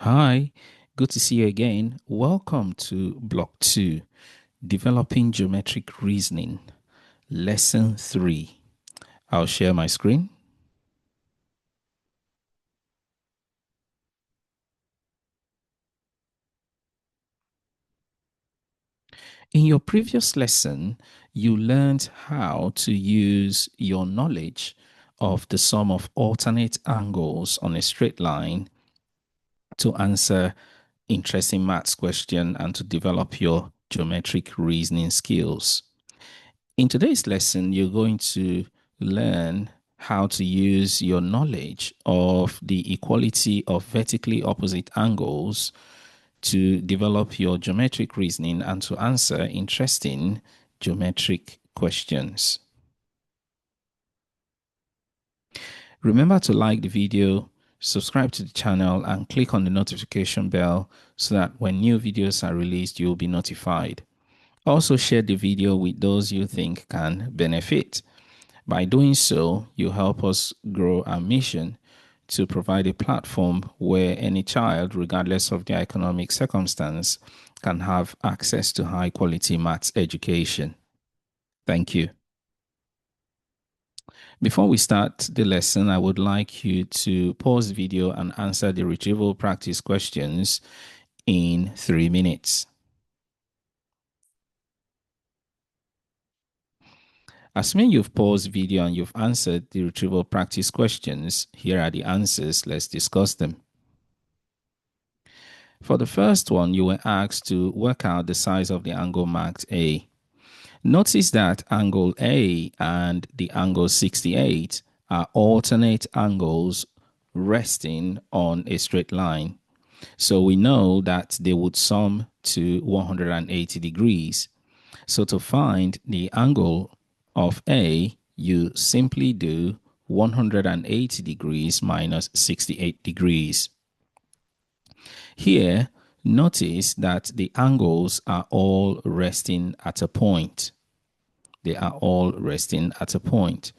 Hi, good to see you again. Welcome to Block 2, Developing Geometric Reasoning, Lesson 3. I'll share my screen. In your previous lesson, you learned how to use your knowledge of the sum of alternate angles on a straight line to answer interesting maths question and to develop your geometric reasoning skills. In today's lesson, you're going to learn how to use your knowledge of the equality of vertically opposite angles to develop your geometric reasoning and to answer interesting geometric questions. Remember to like the video, subscribe to the channel, and click on the notification bell so that when new videos are released, you'll be notified. Also, share the video with those you think can benefit. By doing so, you help us grow our mission to provide a platform where any child, regardless of their economic circumstance, can have access to high quality maths education. Thank you. Before we start the lesson, I would like you to pause the video and answer the retrieval practice questions in 3 minutes. Assuming you've paused the video and you've answered the retrieval practice questions, here are the answers. Let's discuss them. For the first one, you were asked to work out the size of the angle marked A. Notice that angle A and the angle 68 are alternate angles resting on a straight line. So we know that they would sum to 180 degrees. So to find the angle of A, you simply do 180 degrees minus 68 degrees. Here, notice that the angles are all resting at a point. They are all resting at a point.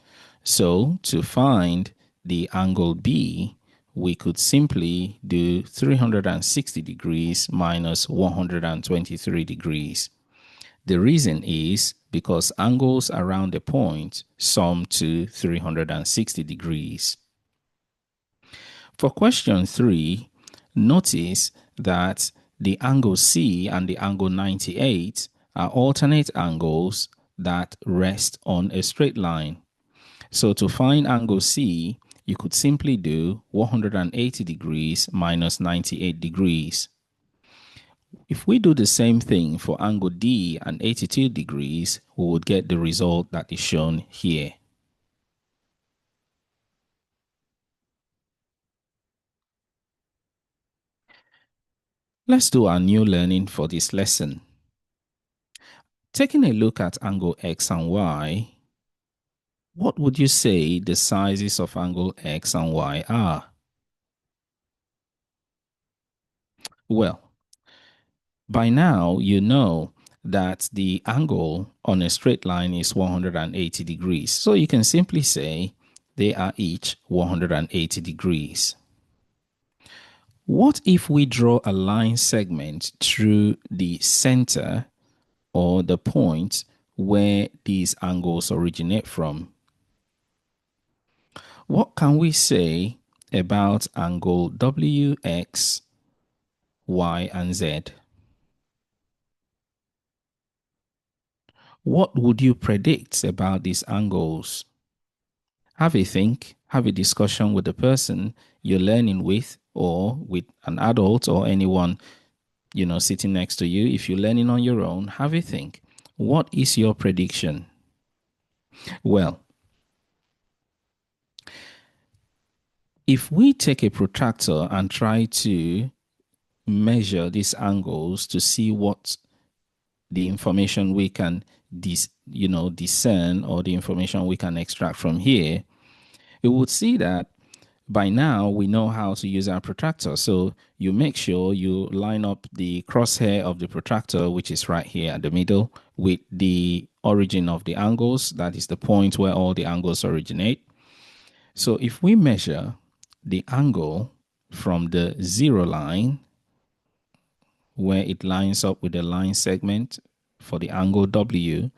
So to find the angle B, we could simply do 360 degrees minus 123 degrees. The reason is because angles around a point sum to 360 degrees. For question 3, notice that the angle C and the angle 98 are alternate angles that rest on a straight line. So to find angle C, you could simply do 180 degrees minus 98 degrees. If we do the same thing for angle D and 82 degrees, we would get the result that is shown here. Let's do our new learning for this lesson. Taking a look at angle X and Y, what would you say the sizes of angle X and Y are? Well, by now you know that the angle on a straight line is 180 degrees. So you can simply say they are each 180 degrees. What if we draw a line segment through the center or the point where these angles originate from? What can we say about angle WX, Y, and Z? What would you predict about these angles? Have a think, have a discussion with the person you're learning with, or with an adult or anyone, sitting next to you. If you're learning on your own, have a think. What is your prediction? Well, if we take a protractor and try to measure these angles to see what the information we can discern, or the information we can extract from here, we would see that by now we know how to use our protractor. So you make sure you line up the crosshair of the protractor, which is right here at the middle, with the origin of the angles. That is the point where all the angles originate. So if we measure the angle from the 0 line, where it lines up with the line segment for the angle W,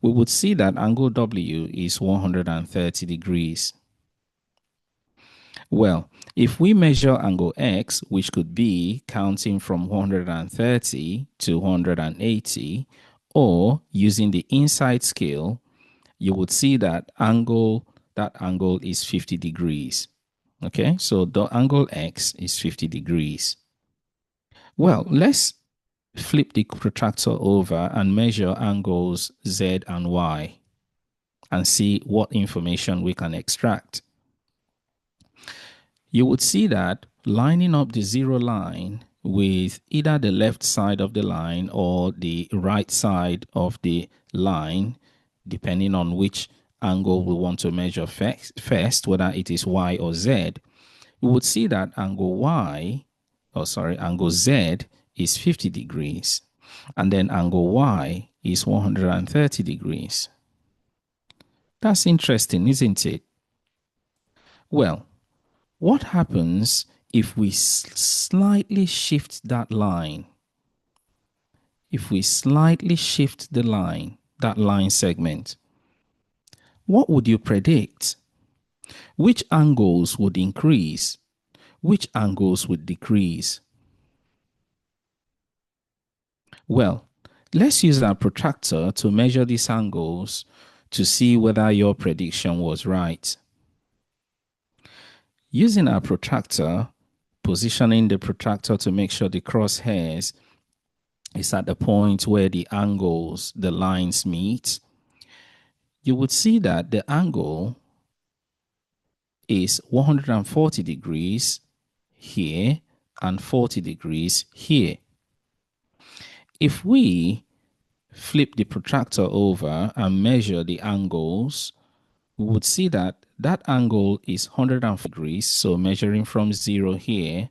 we would see that angle W is 130 degrees. Well, if we measure angle X, which could be counting from 130 to 180, or using the inside scale, you would see that angle is 50 degrees. Okay, so the angle X is 50 degrees. Well, let's flip the protractor over and measure angles Z and Y and see what information we can extract. You would see that lining up the 0 line with either the left side of the line or the right side of the line, depending on which angle we want to measure first, whether it is Y or Z, we would see that angle Z is 50 degrees, and then angle Y is 130 degrees. That's interesting, isn't it? Well, what happens if we slightly shift that line? If we slightly shift the line, that line segment, what would you predict? Which angles would increase? Which angles would decrease? Well, let's use our protractor to measure these angles to see whether your prediction was right. Using our protractor, positioning the protractor to make sure the crosshairs is at the point where the angles, the lines meet, you would see that the angle is 140 degrees here and 40 degrees here. If we flip the protractor over and measure the angles, we would see that that angle is 140 degrees. So measuring from 0 here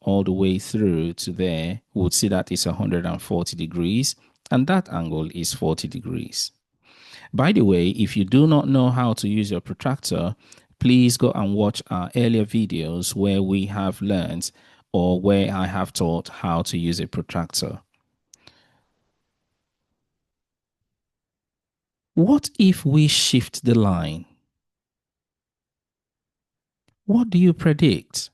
all the way through to there, we would see that it's 140 degrees, and that angle is 40 degrees. By the way, if you do not know how to use your protractor, please go and watch our earlier videos where we have learned or where I have taught how to use a protractor. What if we shift the line? What do you predict?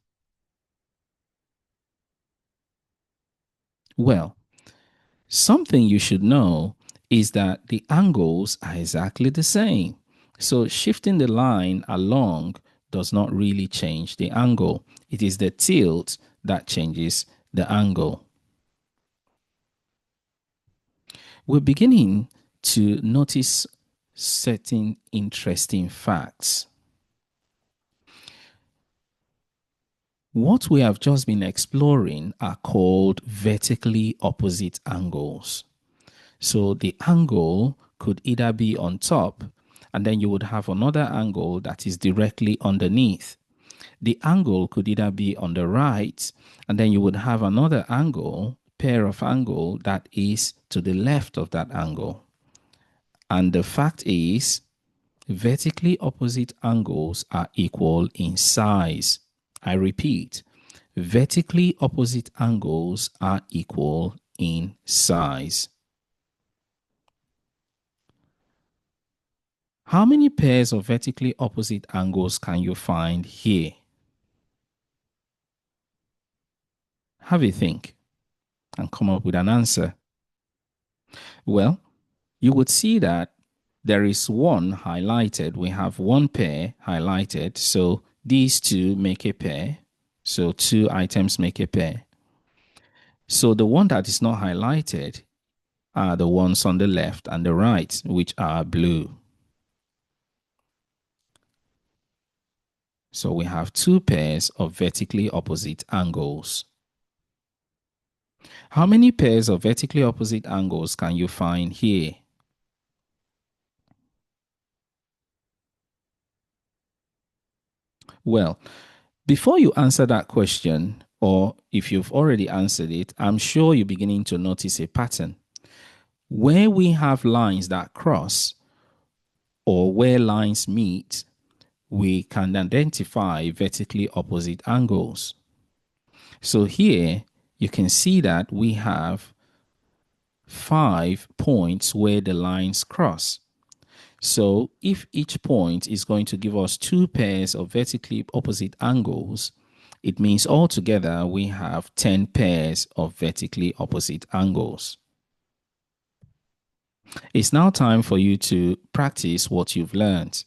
Well, something you should know is that the angles are exactly the same. So shifting the line along does not really change the angle. It is the tilt that changes the angle. We're beginning to notice certain interesting facts. What we have just been exploring are called vertically opposite angles. So the angle could either be on top, and then you would have another angle that is directly underneath. The angle could either be on the right, and then you would have another pair of angle that is to the left of that angle. And the fact is, vertically opposite angles are equal in size. I repeat, vertically opposite angles are equal in size. How many pairs of vertically opposite angles can you find here? Have a think and come up with an answer. Well, you would see that there is one highlighted. We have one pair highlighted. So these two make a pair. So two items make a pair. So the one that is not highlighted are the ones on the left and the right, which are blue. So we have two pairs of vertically opposite angles. How many pairs of vertically opposite angles can you find here? Well, before you answer that question, or if you've already answered it, I'm sure you're beginning to notice a pattern. Where we have lines that cross, or where lines meet, we can identify vertically opposite angles. So here you can see that we have 5 points where the lines cross. So if each point is going to give us 2 pairs of vertically opposite angles, it means altogether we have 10 pairs of vertically opposite angles. It's now time for you to practice what you've learned.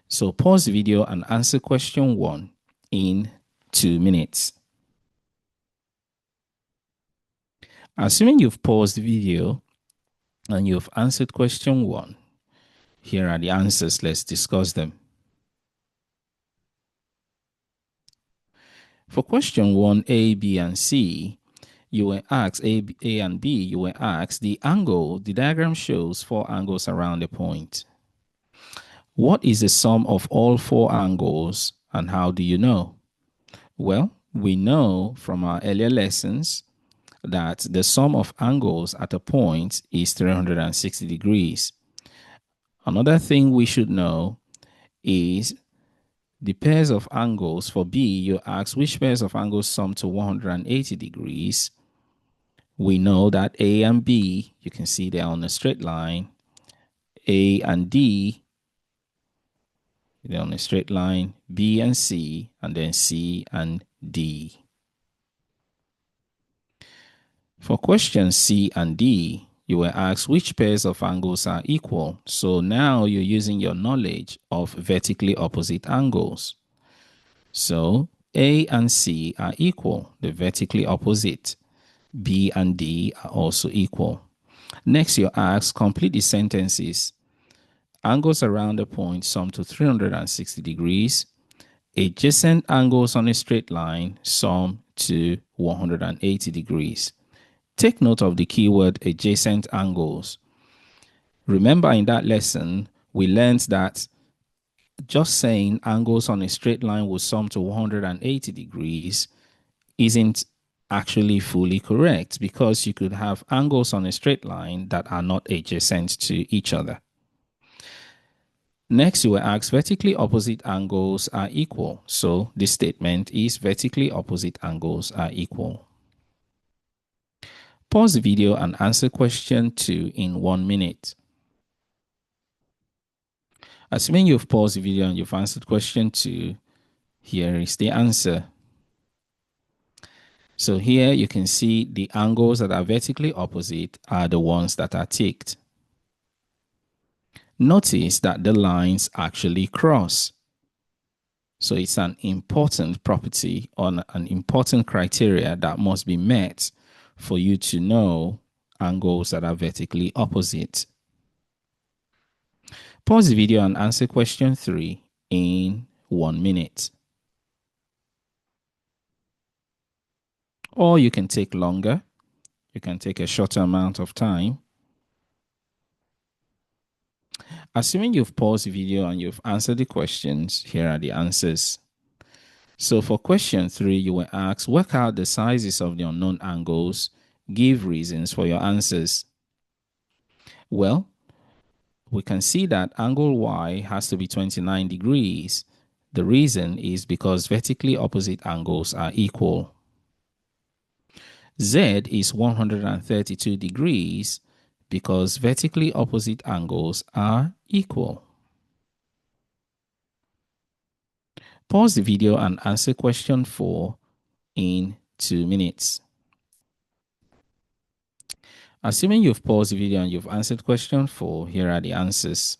So pause the video and answer question 1 in 2 minutes. Assuming you've paused the video and you've answered question 1, here are the answers. Let's discuss them. For question 1, A, B, and C, you were asked, A and B, you were asked the angle. The diagram shows 4 angles around a point. What is the sum of all 4 angles and how do you know? Well, we know from our earlier lessons that the sum of angles at a point is 360 degrees. Another thing we should know is the pairs of angles. For B, you ask which pairs of angles sum to 180 degrees. We know that A and B, you can see they're on a straight line. A and D, they're on a straight line. B and C, and then C and D. For questions C and D, you were asked which pairs of angles are equal. So now you're using your knowledge of vertically opposite angles. So A and C are equal, they're vertically opposite. B and D are also equal. Next, you're asked complete the sentences. Angles around a point sum to 360 degrees. Adjacent angles on a straight line sum to 180 degrees. Take note of the keyword adjacent angles. Remember in that lesson, we learned that just saying angles on a straight line will sum to 180 degrees isn't actually fully correct because you could have angles on a straight line that are not adjacent to each other. Next, you were asked vertically opposite angles are equal. So this statement is vertically opposite angles are equal. Pause the video and answer question 2 in 1 minute. Assuming you've paused the video and you've answered question 2, here is the answer. So here you can see the angles that are vertically opposite are the ones that are ticked. Notice that the lines actually cross. So it's an important property or an important criteria that must be met for you to know angles that are vertically opposite. Pause the video and answer question 3 in 1 minute. Or you can take longer. You can take a shorter amount of time. Assuming you've paused the video and you've answered the questions, here are the answers. So for question 3, you were asked, work out the sizes of the unknown angles. Give reasons for your answers. Well, we can see that angle Y has to be 29 degrees. The reason is because vertically opposite angles are equal. Z is 132 degrees because vertically opposite angles are equal. Pause the video and answer question 4 in 2 minutes. Assuming you've paused the video and you've answered question 4, here are the answers.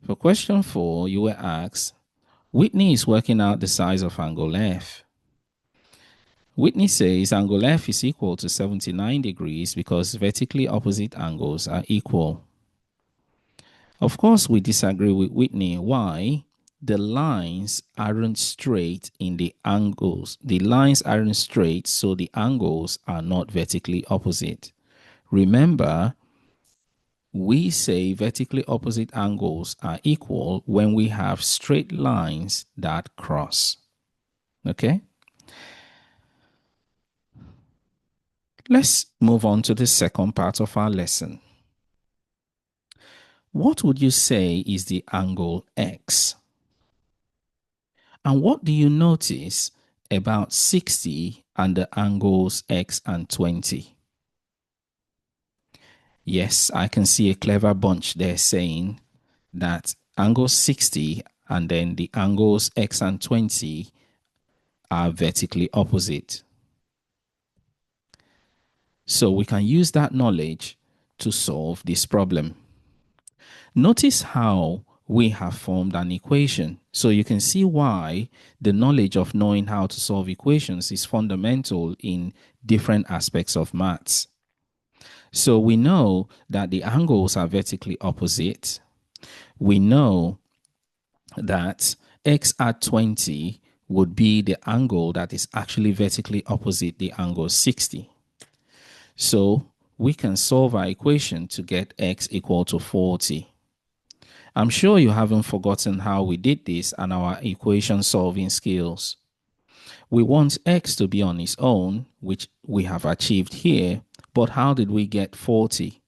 For question 4, you were asked, Whitney is working out the size of angle F. Whitney says angle F is equal to 79 degrees because vertically opposite angles are equal. Of course, we disagree with Whitney. Why? The lines aren't straight in the angles. The lines aren't straight, so the angles are not vertically opposite. Remember, we say vertically opposite angles are equal when we have straight lines that cross. Okay? Let's move on to the second part of our lesson. What would you say is the angle X? And what do you notice about 60 and the angles X and 20? Yes, I can see a clever bunch there saying that angle 60 and then the angles X and 20 are vertically opposite. So we can use that knowledge to solve this problem. Notice how we have formed an equation. So you can see why the knowledge of knowing how to solve equations is fundamental in different aspects of maths. So we know that the angles are vertically opposite. We know that x at 20 would be the angle that is actually vertically opposite the angle 60. So we can solve our equation to get x equal to 40. I'm sure you haven't forgotten how we did this and our equation solving skills. We want x to be on its own, which we have achieved here, but how did we get 40?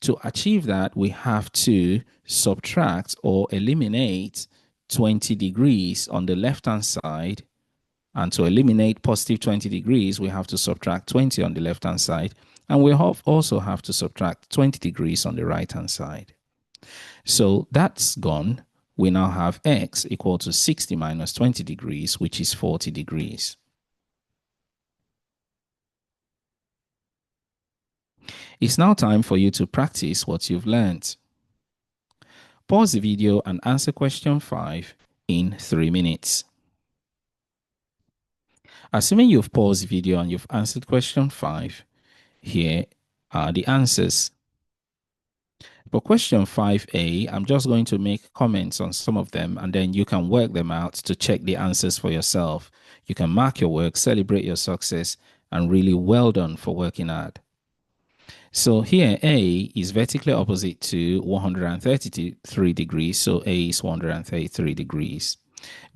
To achieve that, we have to subtract or eliminate 20 degrees on the left-hand side. And to eliminate positive 20 degrees, we have to subtract 20 on the left-hand side. And we also have to subtract 20 degrees on the right-hand side. So that's gone. We now have x equal to 60 minus 20 degrees, which is 40 degrees. It's now time for you to practice what you've learned. Pause the video and answer question 5 in 3 minutes. Assuming you've paused the video and you've answered question 5, here are the answers. For question 5a, I'm just going to make comments on some of them and then you can work them out to check the answers for yourself. You can mark your work, celebrate your success, and really well done for working hard. So here A is vertically opposite to 133 degrees, so A is 133 degrees.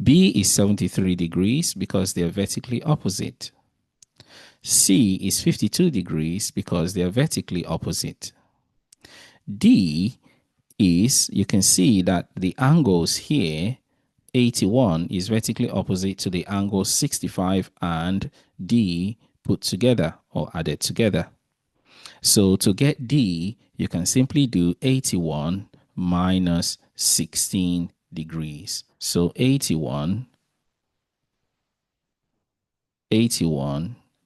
B is 73 degrees because they are vertically opposite. C is 52 degrees because they are vertically opposite. D is, you can see that the angles here, 81 is vertically opposite to the angle 65 and D put together or added together. So to get D, you can simply do 81 minus 16 degrees. So 81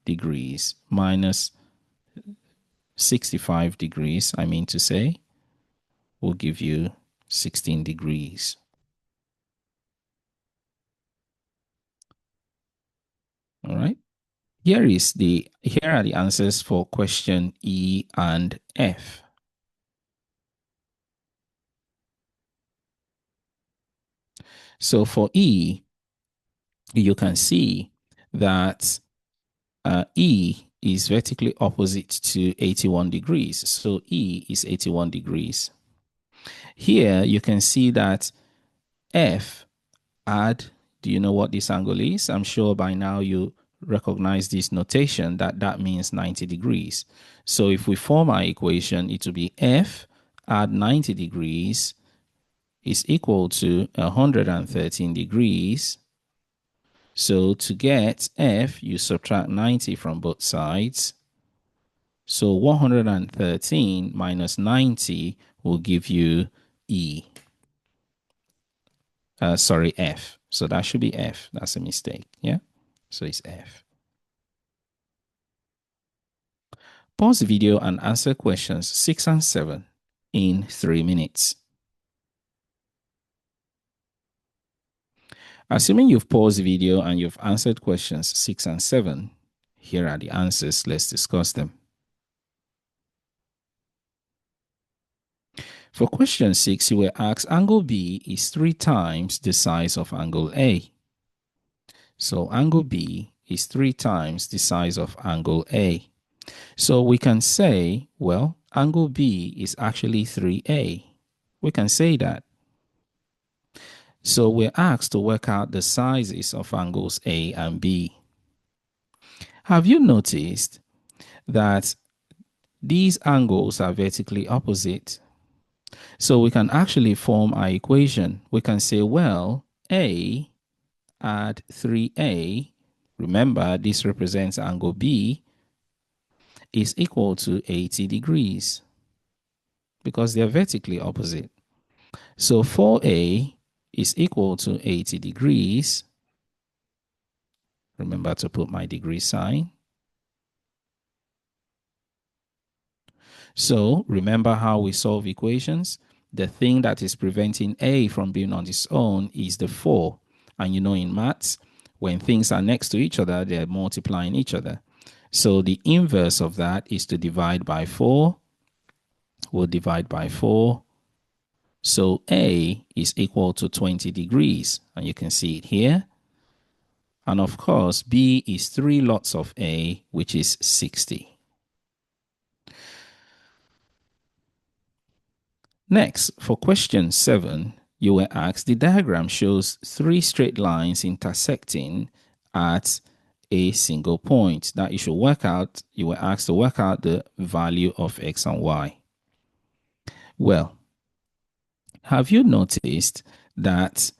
degrees minus 65 degrees, I mean to say, will give you 16 degrees. All right. Here are the answers for question E and F. So for E, you can see that E is vertically opposite to 81 degrees. So E is 81 degrees. Here you can see that F add, do you know what this angle is? I'm sure by now you recognize this notation that means 90 degrees. So if we form our equation, it will be F add 90 degrees is equal to 113 degrees. So to get F, you subtract 90 from both sides. So 113 minus 90 will give you E. Sorry, F. So that should be F. That's a mistake. Yeah. So it's F. Pause the video and answer questions 6 and 7 in 3 minutes. Assuming you've paused the video and you've answered questions 6 and 7, here are the answers. Let's discuss them. For question 6, you were asked angle B is 3 times the size of angle A. So angle B is 3 times the size of angle A. So we can say, well, angle B is actually 3A. We can say that. So we're asked to work out the sizes of angles A and B. Have you noticed that these angles are vertically opposite? So we can actually form our equation. We can say, well, A add 3A remember this represents angle B, is equal to 80 degrees because they are vertically opposite. So 4A is equal to 80 degrees. Remember to put my degree sign. So remember how we solve equations? The thing that is preventing A from being on its own is the 4. And you know in maths, when things are next to each other, they're multiplying each other. So the inverse of that is to divide by 4. We'll divide by 4. So A is equal to 20 degrees. And you can see it here. And of course, B is 3 lots of A, which is 60. Next, for question 7, you were asked, the diagram shows 3 straight lines intersecting at a single point. That you were asked to work out the value of X and Y. Well, have you noticed that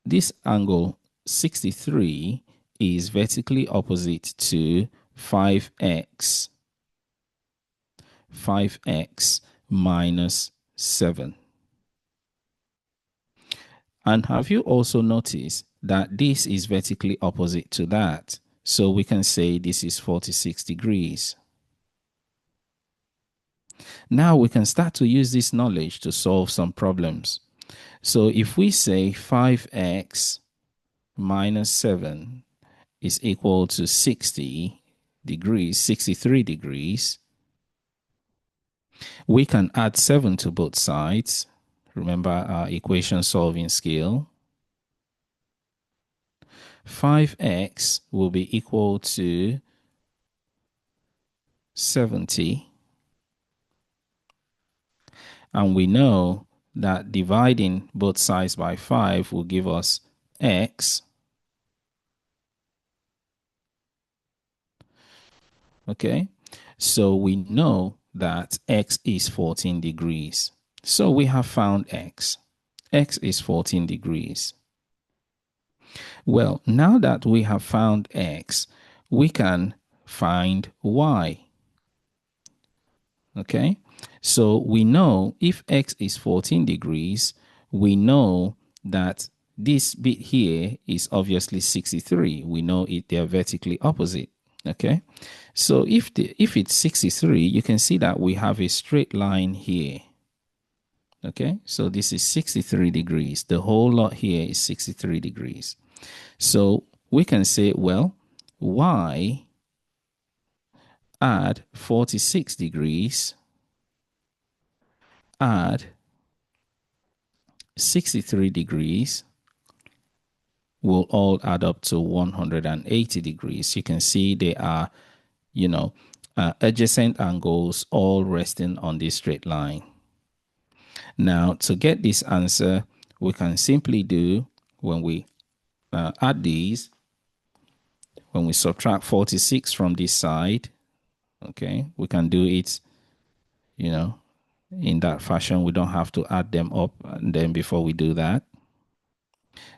this angle 63 is vertically opposite to 5x minus 7. And have you also noticed that this is vertically opposite to that? So we can say this is 46 degrees. Now we can start to use this knowledge to solve some problems. So if we say 5x minus 7 is equal to 60 degrees, 63 degrees, we can add 7 to both sides. Remember our equation solving skill. 5x will be equal to 70. And we know that dividing both sides by 5 will give us x. Okay, so we know that x is 14 degrees. So we have found x. X is 14 degrees. Well, now that we have found x, we can find y. Okay, so we know if x is 14 degrees, we know that this bit here is obviously 63. We know they're vertically opposite. Okay, so if it's 63, you can see that we have a straight line here. Okay, so this is 63 degrees. The whole lot here is 63 degrees. So we can say, well, y add 46 degrees, add 63 degrees will all add up to 180 degrees. You can see they are, adjacent angles all resting on this straight line. Now, to get this answer, we can simply do, when we add these, when we subtract 46 from this side, okay, we can do it, in that fashion. We don't have to add them up and then before we do that.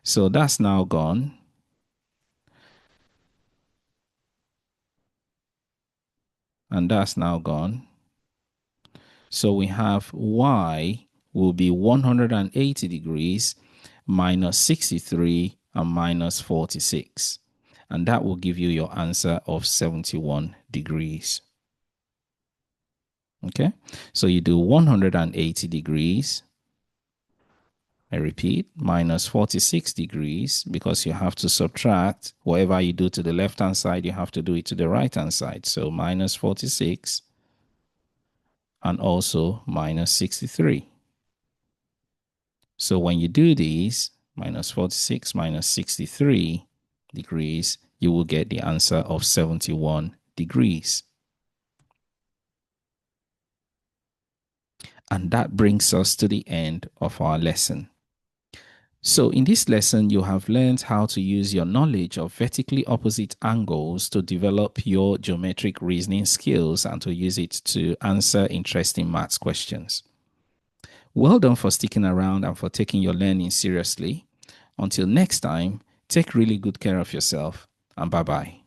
So that's now gone. And that's now gone. So we have y will be 180 degrees minus 63 and minus 46. And that will give you your answer of 71 degrees. Okay, so you do 180 degrees. I repeat, minus 46 degrees, because you have to subtract whatever you do to the left-hand side, you have to do it to the right-hand side. So minus 46 and also minus 63. So when you do these, minus 46 minus 63 degrees, you will get the answer of 71 degrees. And that brings us to the end of our lesson. So in this lesson, you have learned how to use your knowledge of vertically opposite angles to develop your geometric reasoning skills and to use it to answer interesting maths questions. Well done for sticking around and for taking your learning seriously. Until next time, Take really good care of yourself, and bye-bye.